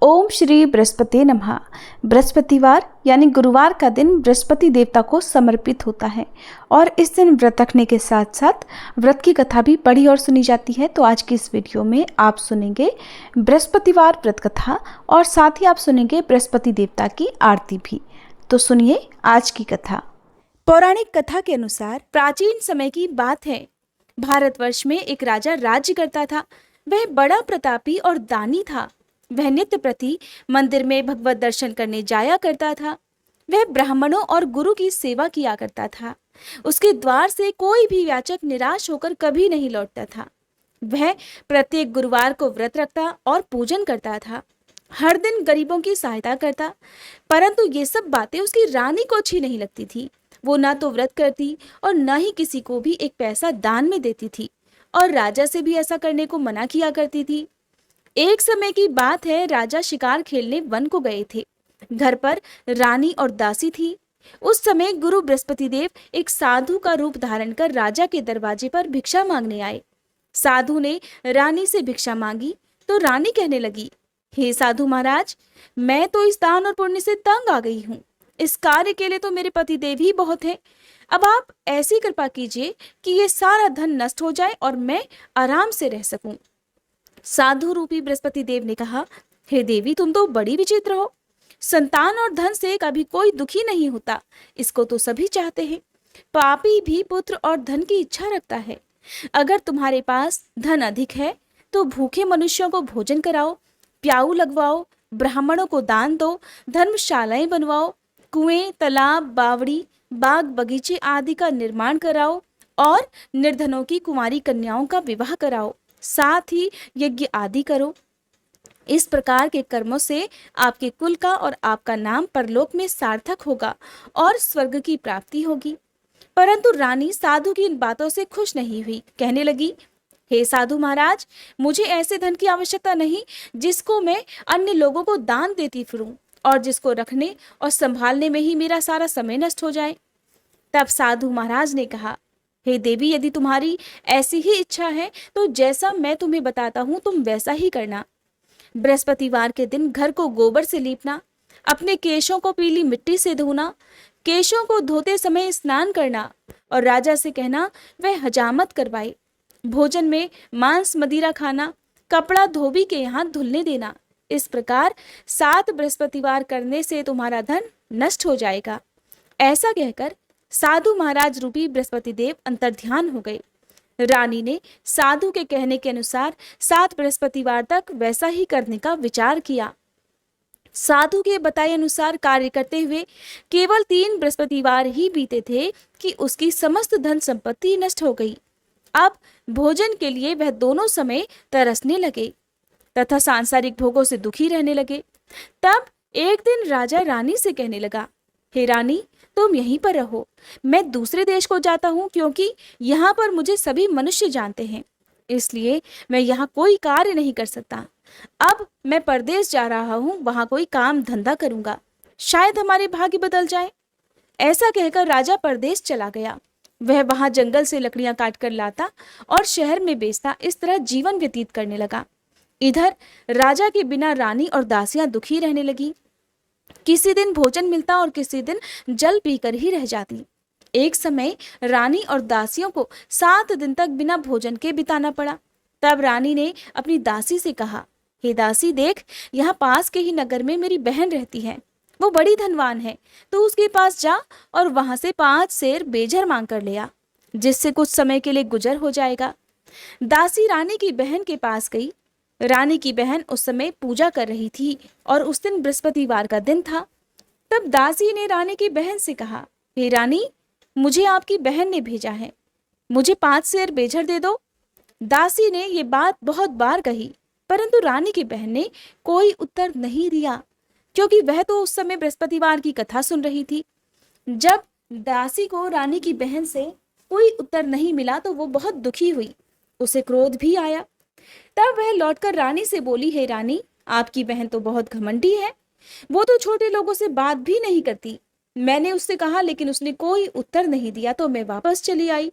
ओम श्री बृहस्पति नमः। बृहस्पतिवार यानी गुरुवार का दिन बृहस्पति देवता को समर्पित होता है और इस दिन व्रत रखने के साथ साथ व्रत की कथा भी पढ़ी और सुनी जाती है। तो आज की इस वीडियो में आप सुनेंगे बृहस्पतिवार व्रत कथा और साथ ही आप सुनेंगे बृहस्पति देवता की आरती भी। तो सुनिए आज की कथा। पौराणिक कथा के अनुसार प्राचीन समय की बात है। भारतवर्ष में एक राजा राज्य करता था। वह बड़ा प्रतापी और दानी था। वह नित्य प्रति मंदिर में भगवत दर्शन करने जाया करता था। वह ब्राह्मणों और गुरु की सेवा किया करता था। उसके द्वार से कोई भी याचक निराश होकर कभी नहीं लौटता था। वह प्रत्येक गुरुवार को व्रत रखता और पूजन करता था। हर दिन गरीबों की सहायता करता। परंतु ये सब बातें उसकी रानी को अच्छी नहीं लगती थी। वो ना तो व्रत करती और न ही किसी को भी एक पैसा दान में देती थी और राजा से भी ऐसा करने को मना किया करती थी। एक समय की बात है, राजा शिकार खेलने वन को गए थे। घर पर रानी और दासी थी। उस समय गुरु बृहस्पति देव एक साधु का रूप धारण कर राजा के दरवाजे पर भिक्षा मांगने आए। साधु ने रानी से भिक्षा मांगी तो रानी कहने लगी, हे साधु महाराज, मैं तो इस दान और पुण्य से तंग आ गई हूँ। इस कार्य के लिए तो मेरे पति देव ही बहुत हैं। अब आप ऐसी कृपा कीजिए कि ये सारा धन नष्ट हो जाए और मैं आराम से रह सकूं। साधु रूपी बृहस्पति देव ने कहा, हे देवी, तुम तो बड़ी विचित्र हो। संतान और धन से कभी कोई दुखी नहीं होता, इसको तो सभी चाहते हैं। पापी भी पुत्र और धन की इच्छा रखता है। अगर तुम्हारे पास धन अधिक है तो भूखे मनुष्यों को भोजन कराओ, प्याऊ लगवाओ, ब्राह्मणों को दान दो, धर्मशालाएं बनवाओ, कुएं, तालाब, बावड़ी, बाग बगीचे आदि का निर्माण कराओ और निर्धनों की कुंवारी कन्याओं का विवाह कराओ। साथ ही यज्ञ आदि करो। इस प्रकार के कर्मों से आपके कुल का और आपका नाम परलोक में सार्थक होगा और स्वर्ग की प्राप्ति होगी। परंतु रानी साधु की इन बातों से खुश नहीं हुई। कहने लगी, हे साधु महाराज, मुझे ऐसे धन की आवश्यकता नहीं जिसको मैं अन्य लोगों को दान देती फिरूं और जिसको रखने और संभालने में ही मेरा सारा समय नष्ट हो जाए। तब साधु महाराज ने कहा, हे देवी, यदि तुम्हारी ऐसी ही इच्छा है तो जैसा मैं तुम्हें बताता हूँ तुम वैसा ही करना। बृहस्पतिवार के दिन घर को गोबर से लीपना, अपने केशों को पीली मिट्टी से धोना, केशों को धोते समय स्नान करना और राजा से कहना वह हजामत करवाए। भोजन में मांस मदिरा खाना, कपड़ा धोबी के यहाँ धुलने देना। इस प्रकार 7 बृहस्पतिवार करने से तुम्हारा धन नष्ट हो जाएगा। ऐसा कहकर साधु महाराज रूपी बृहस्पति देव अंतर्ध्यान हो गए। रानी ने साधु के कहने के अनुसार 7 बृहस्पतिवार तक वैसा ही करने का विचार किया। साधु के बताए अनुसार कार्य करते हुए केवल 3 बृहस्पतिवार ही बीते थे कि उसकी समस्त धन संपत्ति नष्ट हो गई। अब भोजन के लिए वह दोनों समय तरसने लगे तथा सांसारिक भोगों से दुखी रहने लगे। तब एक दिन राजा रानी से कहने लगा, हे रानी, तुम यहीं पर रहो। मैं दूसरे देश को जाता हूँ क्योंकि यहाँ पर मुझे सभी मनुष्य जानते हैं, इसलिए मैं यहाँ कोई कार्य नहीं कर सकता। अब मैं परदेश जा रहा हूँ, वहाँ कोई काम धंधा करूंगा, शायद हमारे भाग्य बदल जाए। ऐसा कहकर राजा परदेश चला गया। वह वहां जंगल से लकड़ियां काट कर लाता और शहर में बेचता। इस तरह जीवन व्यतीत करने लगा। इधर राजा के बिना रानी और दासियां दुखी रहने लगी। किसी दिन भोजन मिलता और किसी दिन जल पीकर ही रह जाती। एक समय रानी और दासियों को 7 दिन तक बिना भोजन के बिताना पड़ा। तब रानी ने अपनी दासी से कहा, हे दासी, देख, यहाँ पास के ही नगर में मेरी बहन रहती है। वो बड़ी धनवान है। तो उसके पास जा और वहां से 5 सेर बेझर मांग कर ले आ, जिससे कुछ समय के लिए गुजर हो जाएगा। दासी रानी की बहन के पास गई। रानी की बहन उस समय पूजा कर रही थी और उस दिन बृहस्पतिवार का दिन था। तब दासी ने रानी की बहन से कहा, हे रानी, मुझे आपकी बहन ने भेजा है, मुझे 5 सेर बेझर दे दो। दासी ने ये बात बहुत बार कही, परंतु रानी की बहन ने कोई उत्तर नहीं दिया, क्योंकि वह तो उस समय बृहस्पतिवार की कथा सुन रही थी। जब दासी को रानी की बहन से कोई उत्तर नहीं मिला तो वो बहुत दुखी हुई। उसे क्रोध भी आया। तब वह लौटकर रानी से बोली, हे रानी, आपकी बहन तो बहुत घमंडी है। वो तो छोटे लोगों से बात भी नहीं करती। मैंने उससे कहा लेकिन उसने कोई उत्तर नहीं दिया तो मैं वापस चली आई।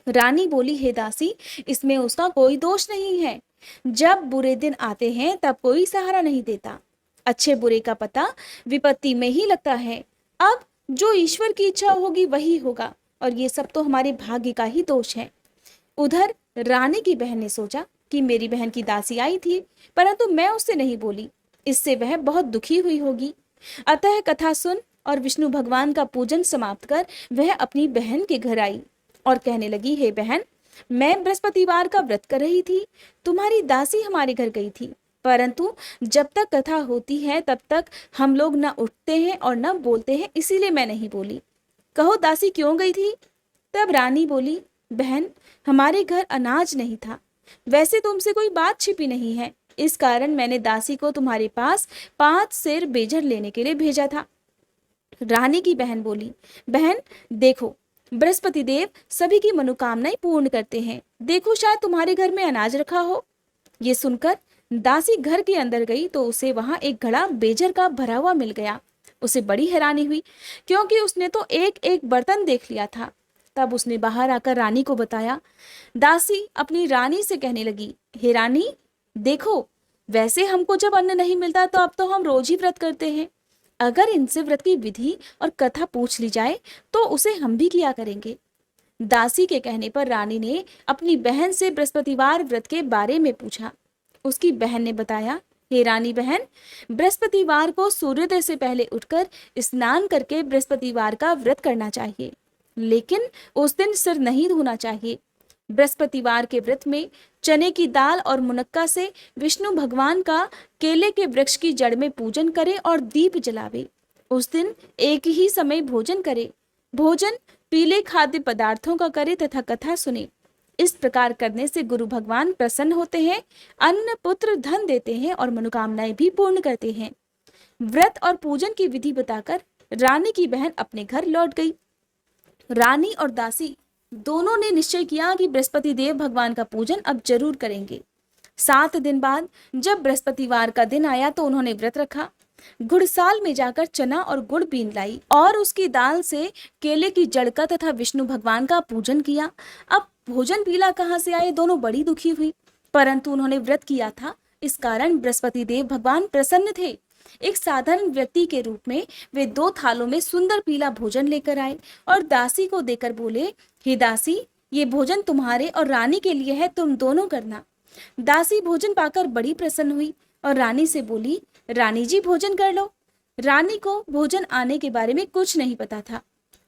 रानी बोली, हे दासी, इसमें उसका कोई दोष नहीं है। जब बुरे दिन आते हैं तब कोई सहारा नहीं देता। अच्छे बुरे का पता विपत्ति में ही लगता है। अब जो ईश्वर की इच्छा होगी वही होगा, और ये सब तो हमारे भाग्य का ही दोष है। उधर रानी की बहन ने सोचा कि मेरी बहन की दासी आई थी, परंतु मैं उससे नहीं बोली, इससे वह बहुत दुखी हुई होगी। अतः कथा सुन और विष्णु भगवान का पूजन समाप्त कर वह अपनी बहन के घर आई और कहने लगी, हे बहन, मैं बृहस्पतिवार का व्रत कर रही थी, तुम्हारी दासी हमारे घर गई थी, परंतु जब तक कथा होती है तब तक हम लोग न उठते हैं और न बोलते हैं, इसीलिए मैं नहीं बोली। कहो दासी क्यों गई थी? तब रानी बोली, बहन, हमारे घर अनाज नहीं था, वैसे तुमसे कोई बात छिपी नहीं है, इस कारण मैंने दासी को तुम्हारे पास 5 सेर बेजर लेने के लिए भेजा था। रानी की बहन बोली, बहन देखो, बृहस्पति देव सभी की मनोकामनाएं पूर्ण करते हैं, देखो शायद तुम्हारे घर में अनाज रखा हो। ये सुनकर दासी घर के अंदर गई तो उसे वहां एक घड़ा बेजर का भरा हुआ मिल गया। उसे बड़ी हैरानी हुई, क्योंकि उसने तो एक एक बर्तन देख लिया था। तब उसने बाहर आकर रानी को बताया। दासी अपनी रानी से कहने लगी, हे रानी देखो, वैसे हमको जब अन्न नहीं मिलता तो अब तो हम रोज ही व्रत करते हैं, अगर इनसे व्रत की विधि और कथा पूछ ली जाए तो उसे हम भी किया करेंगे। दासी के कहने पर रानी ने अपनी बहन से बृहस्पतिवार व्रत के बारे में पूछा। उसकी बहन ने बताया, हे रानी बहन, बृहस्पतिवार को सूर्योदय से पहले उठकर स्नान करके बृहस्पतिवार का व्रत करना चाहिए, लेकिन उस दिन सिर नहीं धोना चाहिए। बृहस्पतिवार के व्रत में चने की दाल और मुनक्का से विष्णु भगवान का केले के वृक्ष की जड़ में पूजन करे और दीप जलावे। उस दिन एक ही समय भोजन करे, भोजन पीले खाद्य पदार्थों का करे तथा कथा सुने। इस प्रकार करने से गुरु भगवान प्रसन्न होते हैं, अन्न पुत्र धन देते हैं और मनोकामनाएं भी पूर्ण करते हैं। व्रत और पूजन की विधि बताकर रानी की बहन अपने घर लौट गई। रानी और दासी दोनों ने निश्चय किया कि बृहस्पति देव भगवान का पूजन अब जरूर करेंगे। 7 दिन बाद जब बृहस्पतिवार का दिन आया तो उन्होंने व्रत रखा। गुड़साल में जाकर चना और गुड़ बीन लाई और उसकी दाल से केले की जड़ का तथा विष्णु भगवान का पूजन किया। अब भोजन पीला कहाँ से आए, दोनों बड़ी दुखी हुई, परंतु उन्होंने व्रत किया था, इस कारण बृहस्पति देव भगवान प्रसन्न थे। एक साधारण व्यक्ति के रूप में वे 2 थालों में सुंदर पीला भोजन लेकर आए और दासी को देकर बोले, हे दासी, ये भोजन तुम्हारे और रानी के लिए है, तुम दोनों करना। दासी भोजन पाकर बड़ी प्रसन्न हुई और रानी से बोली, रानी जी भोजन कर लो। रानी को भोजन आने के बारे में कुछ नहीं पता था,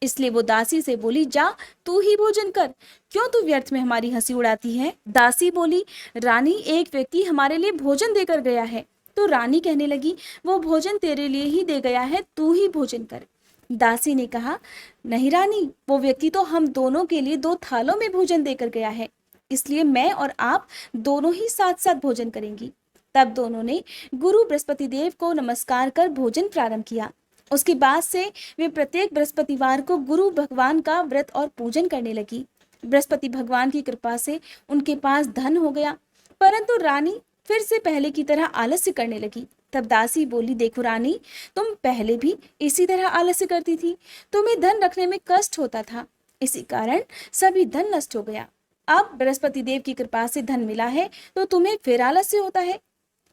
इसलिए वो दासी से बोली, जा तू ही भोजन कर, क्यों तू व्यर्थ में हमारी हंसी उड़ाती है। दासी बोली, रानी, एक व्यक्ति हमारे लिए भोजन देकर गया है। तो रानी कहने लगी, वो भोजन तेरे लिए ही दे गया है, तू ही भोजन कर। दासी ने कहा, नहीं रानी, वो व्यक्ति तो हम दोनों के लिए 2 थालों में भोजन देकर गया है, इसलिए मैं और आप दोनों ही साथ साथ भोजन करेंगी। तब दोनों ने गुरु बृहस्पति देव को नमस्कार कर भोजन प्रारंभ किया। उसके बाद से वे प्रत्येक बृहस्पतिवार को गुरु भगवान का व्रत और पूजन करने लगी। बृहस्पति भगवान की कृपा से उनके पास धन हो गया, परंतु रानी फिर से पहले की तरह आलस्य करने लगी। तब दासी बोली, देखो रानी, तुम पहले भी इसी तरह आलस्य करती थी, तुम्हें धन रखने में कष्ट होता था, इसी कारण सभी धन नष्ट हो गया। अब बृहस्पति देव की कृपा से धन मिला है तो तुम्हें फिर आलस्य होता है।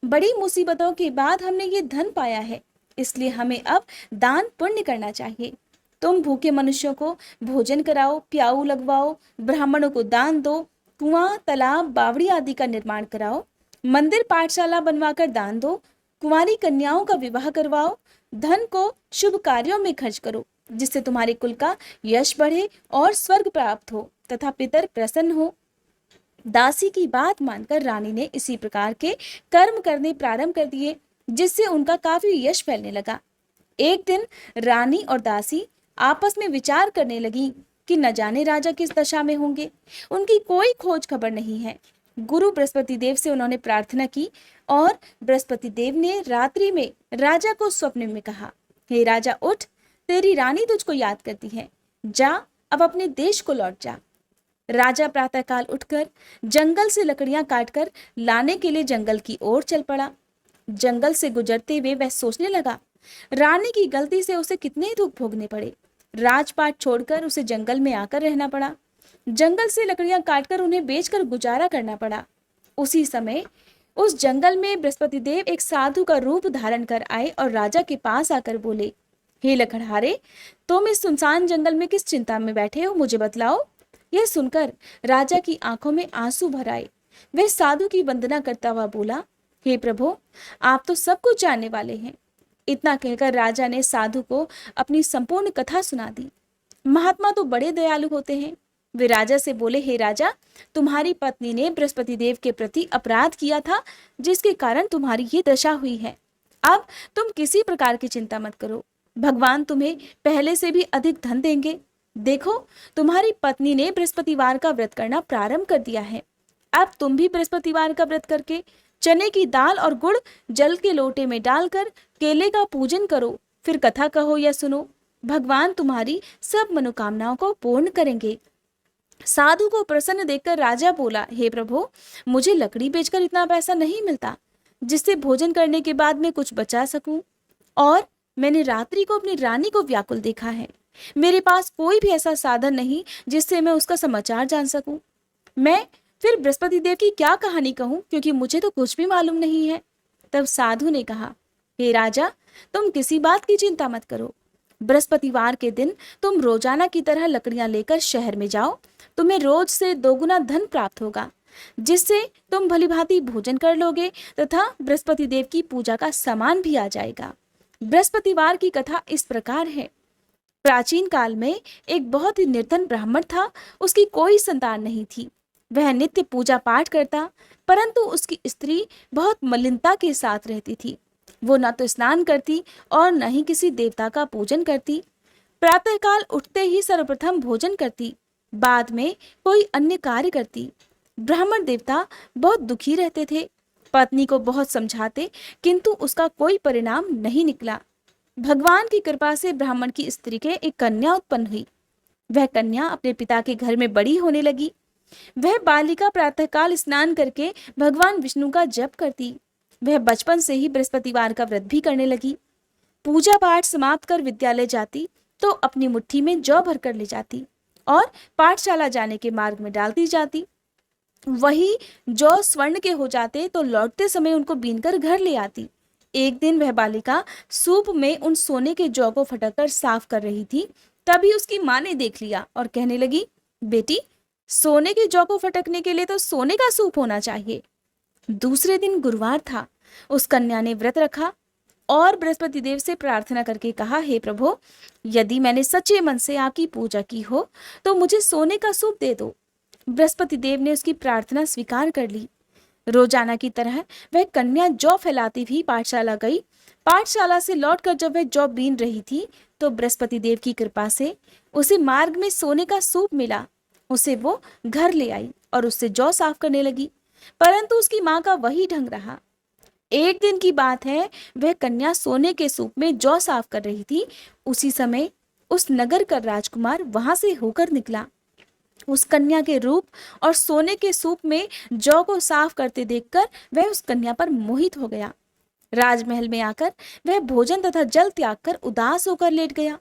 बड़ी मुसीबतों के बाद हमने ये धन पाया है, इसलिए हमें अब दान पुण्य करना चाहिए। तुम भूखे मनुष्यों को भोजन कराओ, प्याऊ लगवाओ, ब्राह्मणों को दान दो, कुआं, तालाब, बावड़ी आदि का निर्माण कराओ, मंदिर पाठशाला बनवाकर दान दो, कुंवारी कन्याओं का विवाह करवाओ, धन को शुभ कार्यों में खर्च करो, जिससे तुम्हारे कुल का यश बढ़े और स्वर्ग प्राप्त हो तथा पितर प्रसन्न हो। दासी की बात मानकर रानी ने इसी प्रकार के कर्म करने प्रारंभ कर दिए, जिससे उनका काफी यश फैलने लगा। एक दिन रानी और दासी आपस में विचार करने लगी कि न जाने राजा किस दशा में होंगे, उनकी कोई खोज खबर नहीं है। गुरु बृहस्पति देव से उन्होंने प्रार्थना की और बृहस्पति देव ने रात्रि में राजा को स्वप्न में कहा, हे राजा उठ, तेरी रानी तुझको याद करती है, जा अब अपने देश को लौट जा। राजा प्रातःकाल उठकर जंगल से लकड़ियां काटकर लाने के लिए जंगल की ओर चल पड़ा। जंगल से गुजरते हुए वह सोचने लगा, रानी की गलती से उसे कितने दुख भोगने पड़े। राजपाट छोड़कर उसे जंगल में आकर रहना पड़ा। जंगल से लकड़ियां काटकर उन्हें बेचकर गुजारा करना पड़ा। उसी समय उस जंगल में बृहस्पति देव एक साधु का रूप धारण कर आए और राजा के पास आकर बोले, हे लकड़हारे, तुम इस सुनसान जंगल में किस चिंता में बैठे हो, मुझे बतलाओ। यह सुनकर राजा की आंखों में आंसू भर आए। वह साधु की वंदना करता हुआ बोला, हे प्रभु, आप तो सब कुछ जानने वाले हैं। इतना कहकर राजा ने साधु को अपनी संपूर्ण कथा सुना दी। महात्मा तो बड़े दयालु होते हैं। वे राजा से बोले, हे राजा, तुम्हारी पत्नी ने बृहस्पति देव के प्रति अपराध किया था, जिसके कारण तुम्हारी ये दशा हुई है। अब तुम किसी प्रकार की चिंता मत करो, भगवान तुम्हें पहले से भी अधिक धन देंगे। देखो, तुम्हारी पत्नी ने बृहस्पतिवार का व्रत करना प्रारंभ कर दिया है। अब तुम भी बृहस्पतिवार का व्रत करके चने की दाल और गुड़ जल के लोटे में डालकर केले का पूजन करो, फिर कथा कहो या सुनो। भगवान तुम्हारी सब मनोकामनाओं को पूर्ण करेंगे। साधु को प्रसन्न देखकर राजा बोला, हे प्रभु, मुझे लकड़ी बेचकर इतना पैसा नहीं मिलता जिससे भोजन करने के बाद मैं कुछ बचा सकूं, और मैंने रात्रि को अपनी रानी को व्याकुल देखा है। मेरे पास कोई भी ऐसा साधन नहीं जिससे मैं उसका समाचार जान सकूं। मैं फिर बृहस्पति देव की क्या कहानी कहूं, क्योंकि मुझे तो कुछ भी मालूम नहीं है। तब साधु ने कहा, हे राजा, तुम किसी बात की चिंता मत करो। बृहस्पतिवार के दिन तुम रोजाना की तरह लकड़ियां लेकर शहर में जाओ। तुम्हें रोज से दोगुना धन प्राप्त होगा, जिससे तुम भलीभांति भोजन कर लोगे तथा बृहस्पति देव की पूजा का सामान भी आ जाएगा। बृहस्पतिवार की कथा इस प्रकार है। प्राचीन काल में एक बहुत ही निर्धन ब्राह्मण था। उसकी कोई संतान नहीं थी। वह नित्य पूजा पाठ करता, परंतु उसकी स्त्री बहुत मलिनता के साथ रहती थी। वो न तो स्नान करती और न ही किसी देवता का पूजन करती। प्रातःकाल उठते ही सर्वप्रथम भोजन करती, बाद में कोई अन्य कार्य करती। ब्राह्मण देवता बहुत दुखी रहते थे। पत्नी को बहुत समझाते, किंतु उसका कोई परिणाम नहीं निकला। भगवान की कृपा से ब्राह्मण की स्त्री के एक कन्या उत्पन्न हुई। वह कन्या अपने पिता के घर में बड़ी होने लगी। वह बालिका प्रातःकाल स्नान करके भगवान विष्णु का जप करती। वह बचपन से ही बृहस्पतिवार का व्रत भी करने लगी। पूजा पाठ समाप्त कर विद्यालय जाती तो अपनी मुट्ठी में जौ भर कर ले जाती और पाठशाला जाने के मार्ग में डालती जाती। वही जौ स्वर्ण के हो जाते तो लौटते समय उनको बीनकर घर ले आती। एक दिन वह बालिका सूप में उन सोने के जौ को फटककर साफ कर रही थी। तभी उसकी माँ ने देख लिया और कहने लगी, बेटी, सोने के जौ को फटकने के लिए तो सोने का सूप होना चाहिए। दूसरे दिन गुरुवार था। उस कन्या ने व्रत रखा और बृहस्पति देव से प्रार्थना करके कहा, हे प्रभु, यदि मैंने सच्चे मन से आपकी पूजा की हो तो मुझे सोने का सूप दे दो। बृहस्पति देव ने उसकी प्रार्थना स्वीकार कर ली। रोजाना की तरह वह कन्या जौ फैलाती हुई पाठशाला गई। पाठशाला से लौटकर जब वह जौ बीन रही थी तो बृहस्पति देव की कृपा से उसे मार्ग में सोने का सूप मिला। उसे वो घर ले आई और उससे जौ साफ करने लगी, परंतु उसकी माँ का वही ढंग रहा। एक दिन की बात है, वह कन्या सोने के सूप में जौ साफ कर रही थी। उसी समय उस नगर का राजकुमार वहां से होकर निकला। उस कन्या के रूप और सोने के सूप में जौ को साफ करते देखकर वह उस कन्या पर मोहित हो गया। राजमहल में आकर वह भोजन तथा जल त्याग कर उदास होकर लेट गया।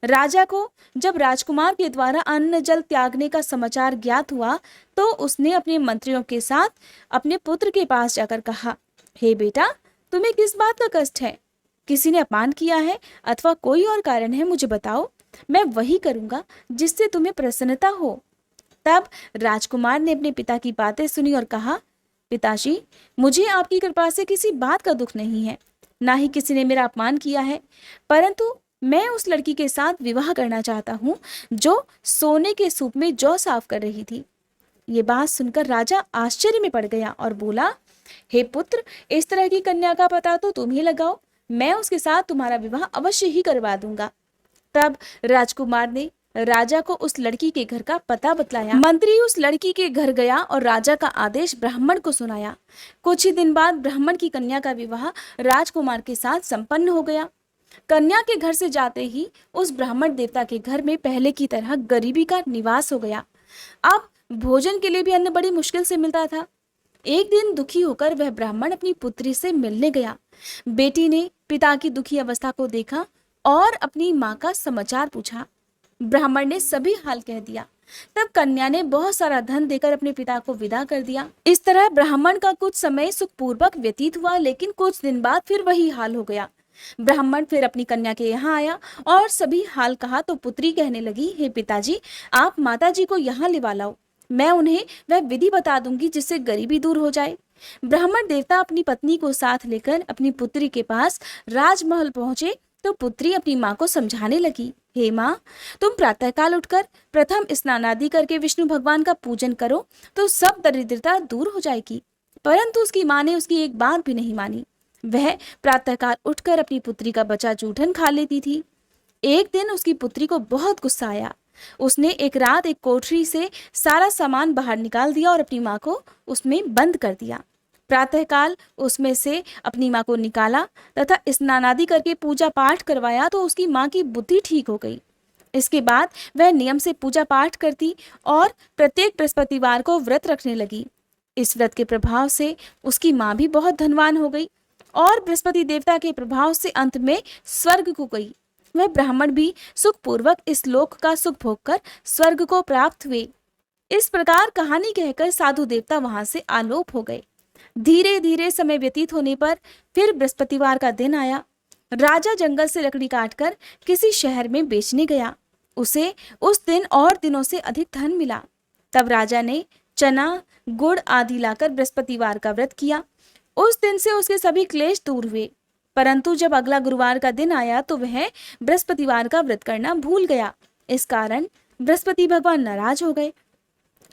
राजा को जब राजकुमार के द्वारा अन्न जल त्यागने का समाचार ज्ञात हुआ तो उसने अपने मंत्रियों के साथ अपने पुत्र के पास जाकर कहा, हे बेटा, तुम्हें किस बात का कष्ट है? किसी ने अपमान किया है अथवा कोई और कारण है? मुझे बताओ, मैं वही करूंगा जिससे तुम्हें प्रसन्नता हो। तब राजकुमार ने अपने पिता की बातें सुनी और कहा, पिताजी, मुझे आपकी कृपा से किसी बात का दुख नहीं है, ना ही किसी ने मेरा अपमान किया है, परंतु मैं उस लड़की के साथ विवाह करना चाहता हूँ जो सोने के सूप में जौ साफ कर रही थी। ये बात सुनकर राजा आश्चर्य में पड़ गया और बोला, हे पुत्र, इस तरह की कन्या का पता तो तुम ही लगाओ, मैं उसके साथ तुम्हारा विवाह अवश्य ही करवा दूंगा। तब राजकुमार ने राजा को उस लड़की के घर का पता बतलाया। मंत्री उस लड़की के घर गया और राजा का आदेश ब्राह्मण को सुनाया। कुछ ही दिन बाद ब्राह्मण की कन्या का विवाह राजकुमार के साथ संपन्न हो गया। कन्या के घर से जाते ही उस ब्राह्मण देवता के घर में पहले की तरह गरीबी का निवास हो गया। अब भोजन के लिए भी अन्न बड़ी मुश्किल से मिलता था। एक दिन दुखी होकर वह ब्राह्मण अपनी पुत्री से मिलने गया। बेटी ने पिता की दुखी अवस्था को देखा और अपनी माँ का समाचार पूछा। ब्राह्मण ने सभी हाल कह दिया। तब कन्या ने बहुत सारा धन देकर अपने पिता को विदा कर दिया। इस तरह ब्राह्मण का कुछ समय सुखपूर्वक व्यतीत हुआ, लेकिन कुछ दिन बाद फिर वही हाल हो गया। ब्राह्मण फिर अपनी कन्या के यहाँ आया और सभी हाल कहा तो पुत्री कहने लगी, हे पिताजी, आप माताजी को यहाँ लिवा लाओ, मैं उन्हें वह विधि बता दूंगी जिससे गरीबी दूर हो जाए। ब्राह्मण देवता अपनी पत्नी को साथ लेकर अपनी पुत्री के पास राजमहल पहुंचे तो पुत्री अपनी माँ को समझाने लगी, हे माँ, तुम प्रातःकाल उठकर प्रथम स्नान आदि करके विष्णु भगवान का पूजन करो तो सब दरिद्रता दूर हो जाएगी। परंतु उसकी माँ ने उसकी एक बात भी नहीं मानी। वह प्रातःकाल उठकर अपनी पुत्री का बचा जूठन खा लेती थी। एक दिन उसकी पुत्री को बहुत गुस्सा आया। उसने एक रात एक कोठरी से सारा सामान बाहर निकाल दिया और अपनी माँ को उसमें बंद कर दिया। प्रातःकाल उसमें से अपनी माँ को निकाला तथा स्नान आदि करके पूजा पाठ करवाया तो उसकी माँ की बुद्धि ठीक हो गई। इसके बाद वह नियम से पूजा पाठ करती और प्रत्येक बृहस्पतिवार को व्रत रखने लगी। इस व्रत के प्रभाव से उसकी माँ भी बहुत धनवान हो गई और बृहस्पति देवता के प्रभाव से अंत में स्वर्ग को गई। वह ब्राह्मण भी सुखपूर्वक इस लोक का सुख भोगकर स्वर्ग को प्राप्त हुए। इस प्रकार कहानी कहकर साधु देवता वहां से आलोप हो गए। धीरे धीरे समय व्यतीत होने पर फिर बृहस्पतिवार का दिन आया। राजा जंगल से लकड़ी काटकर किसी शहर में बेचने गया। उसे उस दिन और दिनों से अधिक धन मिला। तब राजा ने चना, गुड़ आदि लाकर बृहस्पतिवार का व्रत किया। उस दिन से उसके सभी क्लेश दूर हुए। परंतु जब अगला गुरुवार का दिन आया तो वह बृहस्पतिवार का व्रत करना भूल गया। इस कारण बृहस्पति भगवान नाराज हो गए।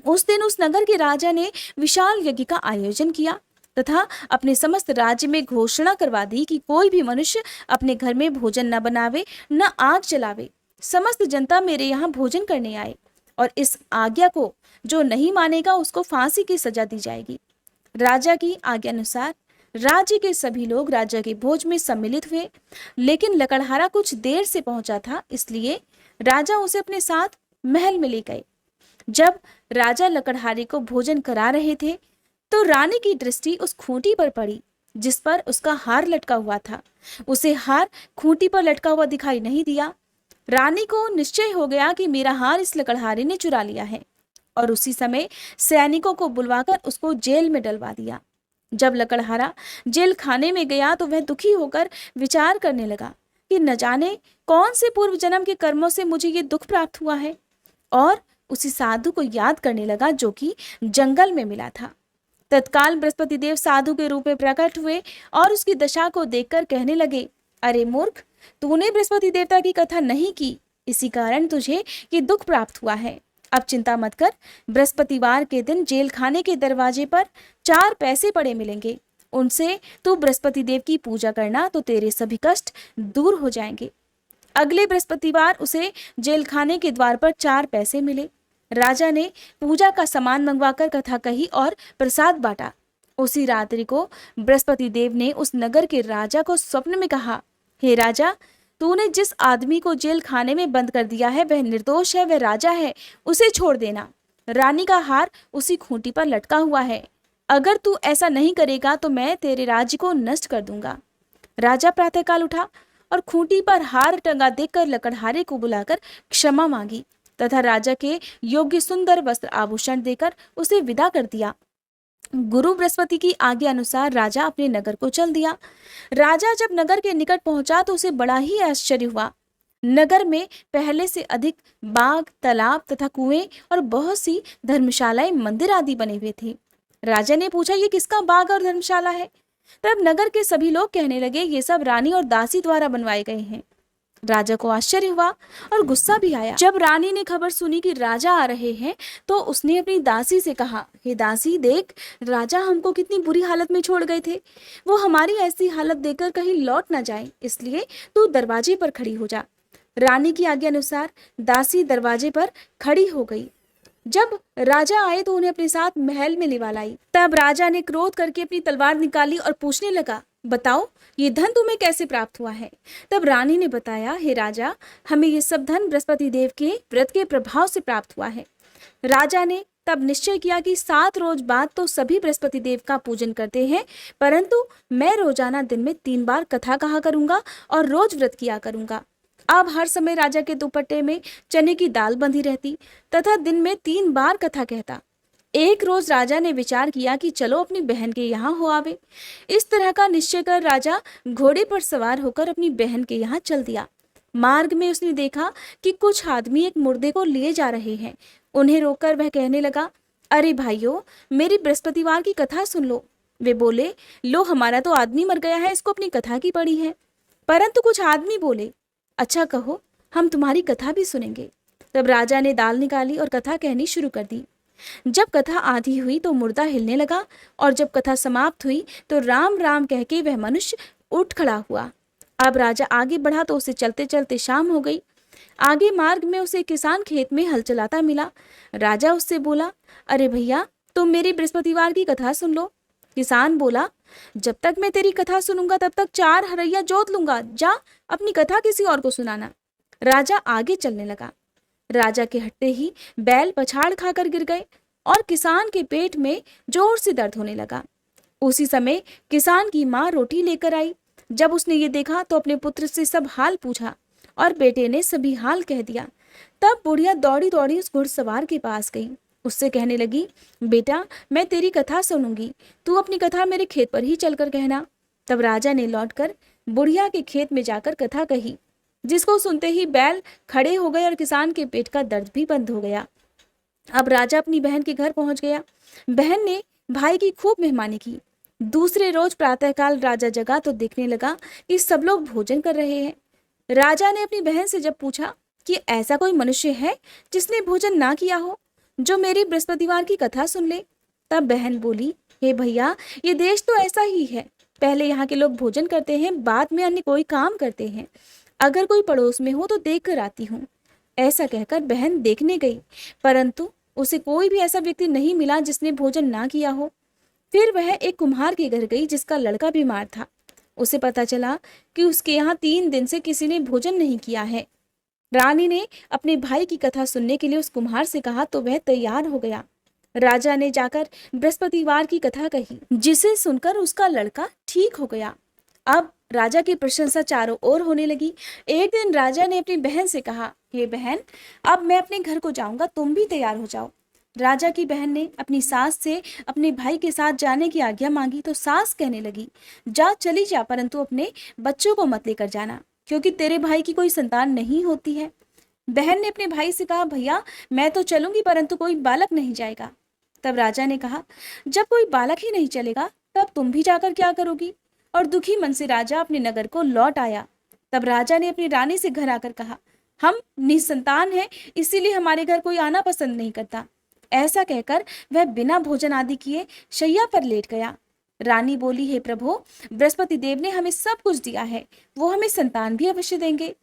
उस दिन उस नगर के राजा ने विशाल यज्ञ का आयोजन किया तथा अपने समस्त राज्य में घोषणा करवा दी कि कोई भी मनुष्य अपने घर में भोजन न बनावे, न आग जलावे। समस्त जनता मेरे यहाँ भोजन करने आए और इस आज्ञा को जो नहीं मानेगा उसको फांसी की सजा दी जाएगी। राजा की आज्ञा अनुसार राज्य के सभी लोग राजा के भोज में सम्मिलित हुए, लेकिन लकड़हारा कुछ देर से पहुंचा था, इसलिए राजा उसे अपने साथ महल में ले गए। जब राजा लकड़हारे को भोजन करा रहे थे तो रानी की दृष्टि उस खूंटी पर पड़ी जिस पर उसका हार लटका हुआ था। उसे हार खूंटी पर लटका हुआ दिखाई नहीं दिया। रानी को निश्चय हो गया कि मेरा हार इस लकड़हारे ने चुरा लिया है और उसी समय सैनिकों को बुलवाकर उसको जेल में डलवा दिया। जब लकड़हारा जेल खाने में गया तो वह दुखी होकर विचार करने लगा कि न जाने कौन से पूर्व जन्म के कर्मों से मुझे ये दुख प्राप्त हुआ है, और उसी साधु को याद करने लगा जो कि जंगल में मिला था। तत्काल बृहस्पति देव साधु के रूप में प्रकट हुए और उसकी दशा को देखकर कहने लगे, अरे मूर्ख, तूने बृहस्पति देवता की कथा नहीं की, इसी कारण तुझे ये दुख प्राप्त हुआ है। अब चिंता मत कर, बृहस्पतिवार के दिन जेल खाने के दरवाजे पर 4 पैसे पड़े मिलेंगे। उनसे तू बृहस्पति देव की पूजा करना तो तेरे सभी कष्ट दूर हो जाएंगे। अगले बृहस्पतिवार उसे जेल खाने के द्वार पर 4 पैसे मिले। राजा ने पूजा का सामान मंगवाकर कथा कही और प्रसाद बांटा। उसी रात्रि को बृहस्पति देव ने उस नगर के राजा को स्वप्न में कहा, हे राजा, तूने जिस आदमी को जेल खाने में बंद कर दिया है वह निर्दोष है, वह राजा है, उसे छोड़ देना। रानी का हार उसी खूंटी पर लटका हुआ है। अगर तू ऐसा नहीं करेगा तो मैं तेरे राज्य को नष्ट कर दूंगा। राजा प्रातःकाल उठा और खूंटी पर हार टंगा देखकर लकड़हारे को बुलाकर क्षमा मांगी तथा राजा के योग्य सुंदर वस्त्र आभूषण देकर उसे विदा कर दिया। गुरु बृहस्पति की आज्ञा अनुसार राजा अपने नगर को चल दिया। राजा जब नगर के निकट पहुंचा तो उसे बड़ा ही आश्चर्य हुआ। नगर में पहले से अधिक बाग, तालाब तथा कुएं और बहुत सी धर्मशालाएं, मंदिर आदि बने हुए थे। राजा ने पूछा, ये किसका बाग और धर्मशाला है? तब नगर के सभी लोग कहने लगे, ये सब रानी और दासी द्वारा बनवाए गए हैं। राजा को आश्चर्य हुआ और गुस्सा भी आया। जब रानी ने खबर सुनी कि राजा आ रहे हैं तो उसने अपनी दासी से कहा, हे दासी, देख, राजा हमको कितनी बुरी हालत में छोड़ गए थे। वो हमारी ऐसी हालत देखकर कहीं लौट ना जाए, इसलिए तू दरवाजे पर खड़ी हो जा। रानी की आज्ञा अनुसार दासी दरवाजे पर खड़ी हो गई। जब राजा आए तो उन्हें अपने साथ महल में लिवा लाई। तब राजा ने क्रोध करके अपनी तलवार निकाली और पूछने लगा, बताओ, ये धन तुम्हें कैसे प्राप्त हुआ है? तब रानी ने बताया, हे राजा, हमें ये सब धन बृहस्पति देव के व्रत के प्रभाव से प्राप्त हुआ है। राजा ने तब निश्चय किया कि 7 रोज बाद तो सभी बृहस्पति देव का पूजन करते हैं, परंतु मैं रोजाना दिन में 3 बार कथा कहा करूंगा और रोज व्रत किया करूंगा। अब हर समय राजा के दुपट्टे में चने की दाल बंधी रहती तथा दिन में 3 बार कथा कहता। एक रोज राजा ने विचार किया कि चलो अपनी बहन के यहाँ हो आवे। इस तरह का निश्चय कर राजा घोड़े पर सवार होकर अपनी बहन के यहाँ चल दिया। मार्ग में उसने देखा कि कुछ आदमी एक मुर्दे को लिए जा रहे हैं। उन्हें रोककर वह कहने लगा, अरे भाइयों, मेरी बृहस्पतिवार की कथा सुन लो। वे बोले, लो, हमारा तो आदमी मर गया है, इसको अपनी कथा की पड़ी है। परंतु कुछ आदमी बोले, अच्छा कहो, हम तुम्हारी कथा भी सुनेंगे। तब राजा ने दाल निकाली और कथा कहनी शुरू कर दी। जब कथा आधी हुई तो मुर्दा हिलने लगा और जब कथा समाप्त हुई तो राम राम कह के वह मनुष्य उठ खड़ा हुआ। अब राजा आगे बढ़ा तो उसे चलते चलते शाम हो गई। आगे मार्ग में उसे किसान खेत में हल चलाता मिला। राजा उससे बोला, अरे भैया, तुम मेरी बृहस्पतिवार की कथा सुन लो। किसान बोला, जब तक मैं तेरी कथा सुनूंगा तब तक 4 हरैया जोत लूंगा, जा अपनी कथा किसी और को सुनाना। राजा आगे चलने लगा। राजा के हटते ही बैल पछाड़ खाकर गिर गए और किसान के पेट में जोर से दर्द होने लगा। उसी समय किसान की माँ रोटी लेकर आई। जब उसने ये देखा तो अपने पुत्र से सब हाल पूछा और बेटे ने सभी हाल कह दिया। तब बुढ़िया दौड़ी दौड़ी उस घुड़सवार के पास गई। उससे कहने लगी, बेटा, मैं तेरी कथा सुनूंगी, तू अपनी कथा मेरे खेत पर ही चलकर कहना। तब राजा ने लौटकर बुढ़िया के खेत में जाकर कथा कही, जिसको सुनते ही बैल खड़े हो गए और किसान के पेट का दर्द भी बंद हो गया। अब राजा अपनी बहन के घर पहुंच गया। बहन ने भाई की खूब मेहमानी की। दूसरे रोज प्रातःकाल राजा जगा तो देखने लगा कि सब लोग भोजन कर रहे हैं। राजा ने अपनी बहन से जब पूछा कि ऐसा कोई मनुष्य है जिसने भोजन ना किया हो, जो मेरी बृहस्पतिवार की कथा सुन ले। तब बहन बोली, हे भैया, ये देश तो ऐसा ही है। पहले यहाँ के लोग भोजन करते हैं, बाद में अन्य कोई काम करते हैं। अगर कोई पड़ोस में हो तो देख कर आती हूँ। ऐसा कहकर बहन देखने गई, परंतु उसे कोई भी ऐसा व्यक्ति नहीं मिला जिसने भोजन ना किया हो। फिर वह एक कुम्हार के घर गई जिसका लड़का बीमार था। उसे पता चला कि उसके यहाँ 3 दिन से किसी ने भोजन नहीं किया है। रानी ने अपने भाई की कथा सुनने के लिए उस कुम्हार से कहा तो वह तैयार हो गया। राजा ने जाकर बृहस्पतिवार की कथा कही, जिसे सुनकर उसका लड़का ठीक हो गया। अब राजा की प्रशंसा चारों ओर होने लगी। एक दिन राजा ने अपनी बहन से कहा, हे बहन, अब मैं अपने घर को जाऊंगा, तुम भी तैयार हो जाओ। राजा की बहन ने अपनी सास से अपने भाई के साथ जाने की आज्ञा मांगी तो सास कहने लगी, जा, चली जा, परंतु अपने बच्चों को मत लेकर जाना, क्योंकि तेरे भाई की कोई संतान नहीं होती है। बहन ने अपने भाई से कहा, भैया, मैं तो चलूंगी, परंतु कोई बालक नहीं जाएगा। तब राजा ने कहा, जब कोई बालक ही नहीं चलेगा तब तुम भी जाकर क्या करोगी। और दुखी मन से राजा अपने नगर को लौट आया। तब राजा ने अपनी रानी से घर आकर कहा, हम निसंतान हैं, इसीलिए हमारे घर कोई आना पसंद नहीं करता। ऐसा कहकर वह बिना भोजन आदि किए शैया पर लेट गया। रानी बोली, हे प्रभु, बृहस्पति देव ने हमें सब कुछ दिया है, वो हमें संतान भी अवश्य देंगे।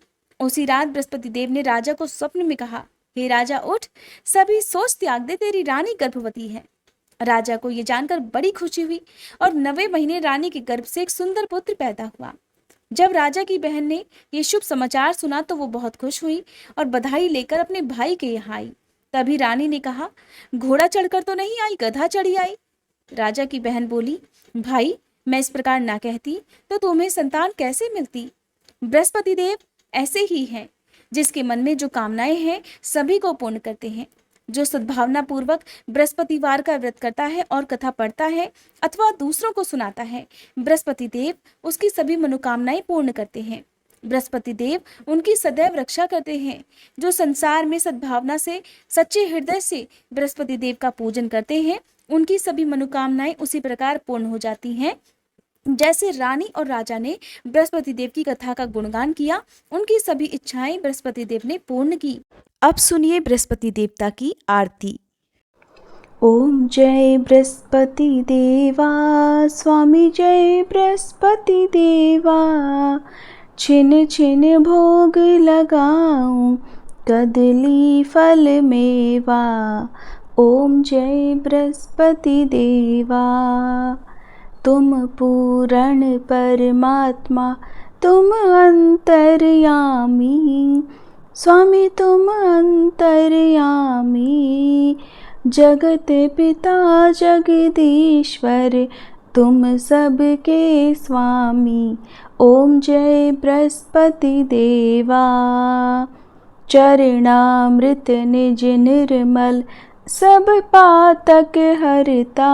उसी रात बृहस्पति देव ने राजा को स्वप्न में कहा, हे राजा, उठ, सभी सोच त्याग दे, तेरी रानी गर्भवती है। राजा को यह जानकर बड़ी खुशी हुई और 9वें महीने रानी के गर्भ से एक सुंदर पुत्र पैदा हुआ। जब राजा की बहन ने ये शुभ समाचार सुना तो वो बहुत खुश हुई और बधाई लेकर अपने भाई के यहाँ आई। तभी रानी ने कहा, घोड़ा चढ़कर तो नहीं आई, गधा चढ़ी आई। राजा की बहन बोली, भाई, मैं इस प्रकार ना कहती तो तुम्हें संतान कैसे मिलती। बृहस्पति देव ऐसे ही हैं, जिसके मन में जो कामनाएं हैं सभी को पूर्ण करते हैं। जो सद्भावना पूर्वक बृहस्पतिवार का व्रत करता है और कथा पढ़ता है अथवा दूसरों को सुनाता है, बृहस्पति देव उसकी सभी मनोकामनाएं पूर्ण करते हैं। बृहस्पति देव उनकी सदैव रक्षा करते हैं। जो संसार में सद्भावना से, सच्चे हृदय से बृहस्पति देव का पूजन करते हैं, उनकी सभी मनोकामनाएं उसी प्रकार पूर्ण हो जाती हैं जैसे रानी और राजा ने बृहस्पति देव की कथा का गुणगान किया, उनकी सभी इच्छाएं बृहस्पति देव ने पूर्ण की। अब सुनिए बृहस्पति देवता की आरती। ओम जय बृहस्पति देवा, स्वामी जय बृहस्पति देवा, छिन छिन भोग लगाऊं, कदली फल मेवा। ओम जय बृहस्पति देवा, तुम पूर्ण परमात्मा, तुम अंतर्यामी, स्वामी तुम अंतर्यामी, जगत पिता जगदीश्वर, तुम सबके स्वामी। ओम जय बृहस्पति देवा। चरणामृत निज निर्मल सब पातक हरता,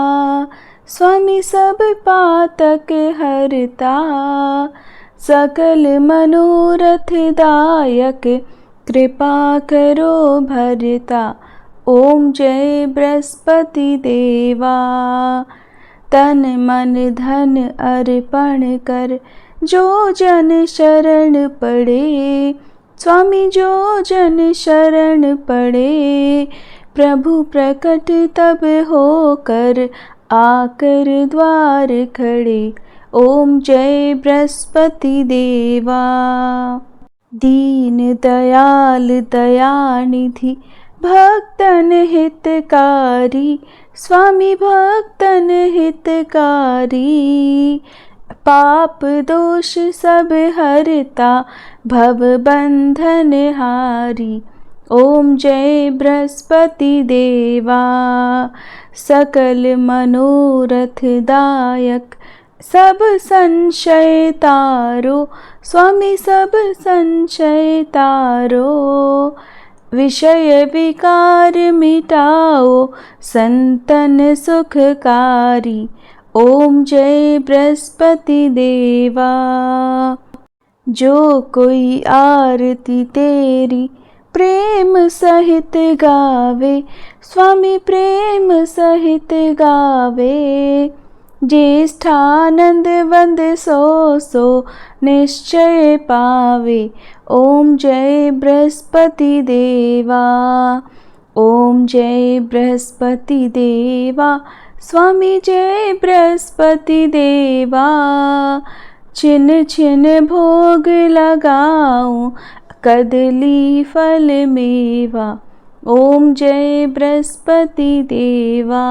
स्वामी सब पातक हरता। सकल मनोरथ दायक कृपा करो भरता, ओम जय बृहस्पति देवा। तन मन धन अर्पण कर जो जन शरण पड़े, स्वामी जो जन शरण पड़े। प्रभु प्रकट तब होकर आकर द्वार खड़े, ओम जय बृहस्पति देवा। दीन दयाल दयानिधि भक्तन हितकारी, स्वामी भक्तन हितकारी। पाप दोष सब हरता भव बंधन हारी, ओम जय बृहस्पति देवा। सकल मनोरथ दायक सब संशय तारो, स्वामी सब संशय तारो। विषय विकार मिटाओ संतन सुखकारी, ओम जय बृहस्पति देवा। जो कोई आरती तेरी प्रेम सहित गावे, स्वामी प्रेम सहित गावे। ज्येष्ठानंद वंद सो सो निश्चय पावे, ओम जय बृहस्पति देवा। ओम जय बृहस्पति देवा, स्वामी जय बृहस्पति देवा। छिन छिन भोग लगाऊं कदली फल मेवा, ओम जय बृहस्पति देवा।